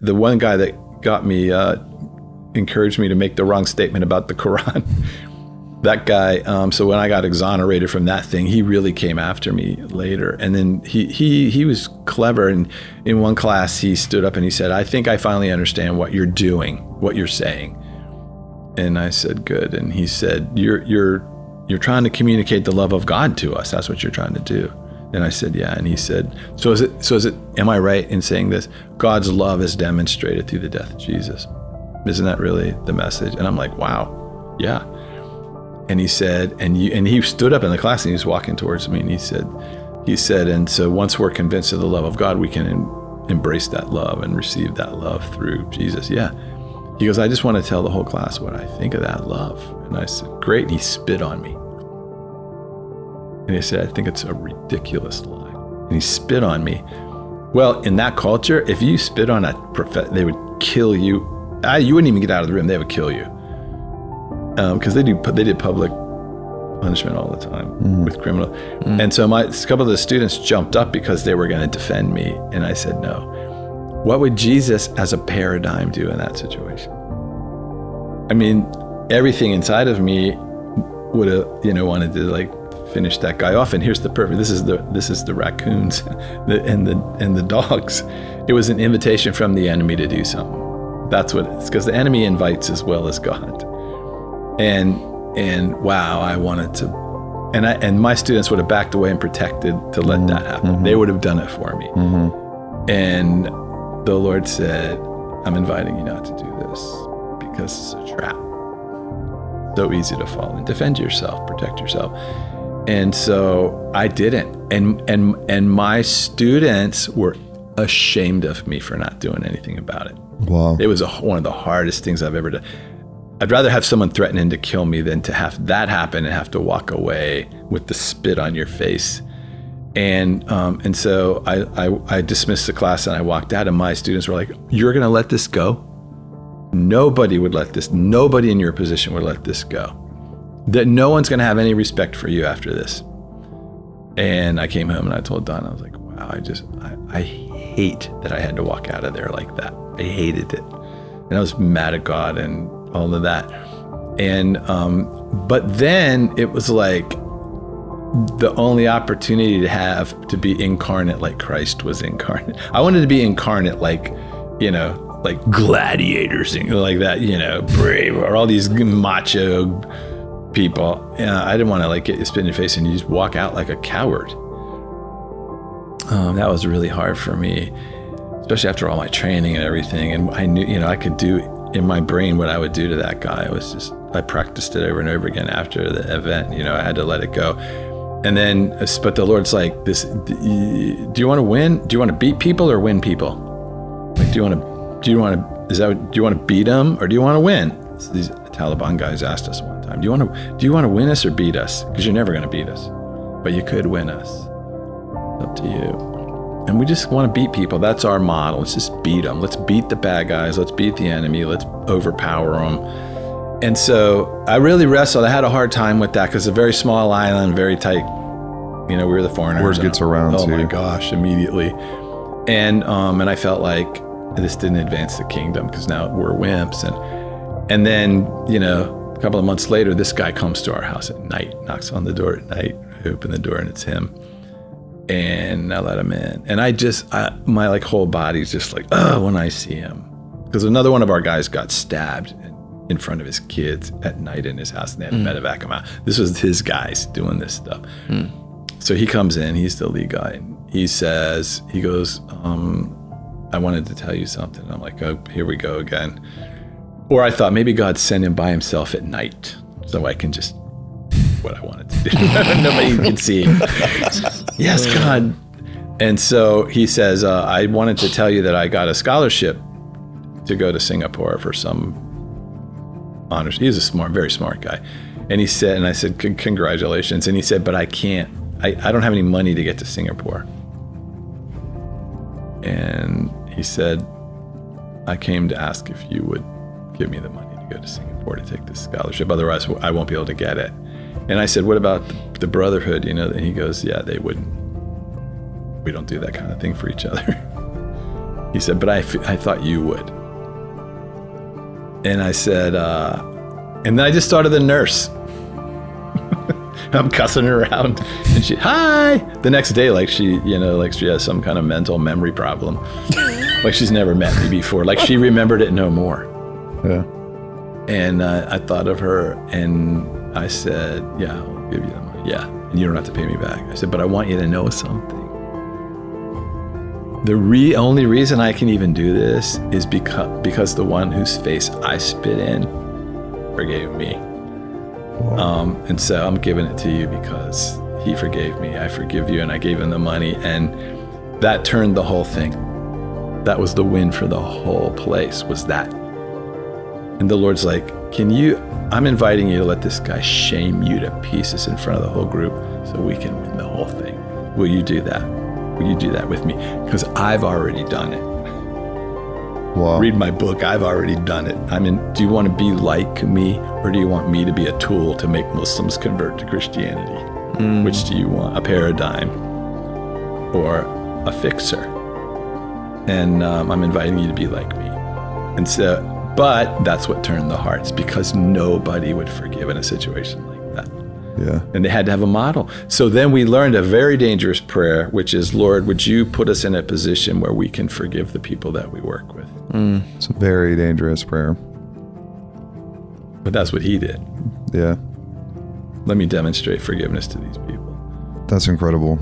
the one guy that got me, encouraged me to make the wrong statement about the Quran. That guy, so when I got exonerated from that thing, he really came after me later. And then he was clever. And in one class, he stood up and he said, I think I finally understand what you're doing, what you're saying. And I said, good. And he said, you're trying to communicate the love of God to us. That's what you're trying to do. And I said, yeah. And he said, so is it, am I right in saying this? God's love is demonstrated through the death of Jesus. Isn't that really the message? And I'm like, wow, yeah. And he said, and he stood up in the class and he was walking towards me and he said, and so once we're convinced of the love of God, we can embrace that love and receive that love through Jesus. Yeah. He goes, I just want to tell the whole class what I think of that love. And I said, great. And he spit on me. And he said, I think it's a ridiculous lie. And he spit on me. Well, in that culture, if you spit on a prophet, they would kill you. You wouldn't even get out of the room. They would kill you. Because they did public punishment all the time with criminal. And so a couple of the students jumped up because they were going to defend me. And I said, no. What would Jesus as a paradigm do in that situation? I mean, everything inside of me would have, wanted to like finish that guy off. And here's the perfect. This is the raccoons and the dogs. It was an invitation from the enemy to do something. That's what it's, because the enemy invites as well as God. And wow, I wanted to, and my students would have backed away and protected to let that happen. They would have done it for me. And the Lord said, I'm inviting you not to do this because it's a trap. So easy to fall in. Defend yourself, protect yourself. And so I didn't. And my students were ashamed of me for not doing anything about it. Wow. It was one of the hardest things I've ever done. I'd rather have someone threatening to kill me than to have that happen and have to walk away with the spit on your face. And so I dismissed the class and I walked out, and my students were like, you're going to let this go? Nobody in your position would let this go. That no one's going to have any respect for you after this. And I came home and I told Don, I was like, wow, I hate that I had to walk out of there like that. I hated it. And I was mad at God and all of that. And, but then it was like the only opportunity to have to be incarnate like Christ was incarnate. I wanted to be incarnate like, like gladiators and like that, brave, or all these macho people. I didn't want to like get you spit in your face and you just walk out like a coward. That was really hard for me, especially after all my training and everything. And I knew, I could do in my brain what I would do to that guy. I practiced it over and over again after the event. I had to let it go. And then, but the Lord's like, do you want to win? Do you want to beat people or win people? Like, do you want to beat them or do you want to win? So these Taliban guys asked us one time, do you want to win us or beat us? Because you're never going to beat us, but you could win us. It's up to you. And we just want to beat people. That's our model. Let's just beat them. Let's beat the bad guys. Let's beat the enemy. Let's overpower them. And so I really wrestled. I had a hard time with that because it's a very small island, very tight. We were the foreigners. Word gets around too. Oh my gosh, immediately. And I felt like this didn't advance the kingdom because now we're wimps. And then, a couple of months later, this guy comes to our house at night, knocks on the door at night. I open the door and it's him. And I let him in. And my like whole body's just like, when I see him. Because another one of our guys got stabbed in front of his kids at night in his house, and they had to medevac him out. This was his guys doing this stuff. So he comes in, he's the lead guy. He goes, I wanted to tell you something. I'm like, oh, here we go again. Or I thought maybe God sent him by himself at night so I can just what I wanted to do. Nobody can see. Yes, God. And so he says, I wanted to tell you that I got a scholarship to go to Singapore for some honors. He's a very smart guy. And he said, and I said, congratulations. And he said, but I can't, I don't have any money to get to Singapore. And he said, I came to ask if you would give me the money to go to Singapore to take this scholarship. Otherwise, I won't be able to get it. And I said, what about the brotherhood? And he goes, yeah, they wouldn't. We don't do that kind of thing for each other. He said, but I thought you would. And I said, and then I just started the nurse. I'm cussing her around, and she, hi. The next day, like she has some kind of mental memory problem. Like she's never met me before. Like she remembered it no more. Yeah. And I thought of her, and I said, yeah, I'll give you the money. Yeah, and you don't have to pay me back. I said, but I want you to know something. The only reason I can even do this is because the one whose face I spit in forgave me. And so I'm giving it to you because he forgave me. I forgive you. And I gave him the money. And that turned the whole thing. That was the win for the whole place, was that. And the Lord's like, I'm inviting you to let this guy shame you to pieces in front of the whole group so we can win the whole thing. Will you do that? Will you do that with me? Because I've already done it. Wow. Read my book. I've already done it. Do you want to be like me, or do you want me to be a tool to make Muslims convert to Christianity? Which do you want? A paradigm or a fixer? And I'm inviting you to be like me. And so, but that's what turned the hearts, because nobody would forgive in a situation like that. Yeah. And they had to have a model. So then we learned a very dangerous prayer, which is, Lord, would you put us in a position where we can forgive the people that we work with? It's a very dangerous prayer. But that's what he did. Yeah. Let me demonstrate forgiveness to these people. That's incredible.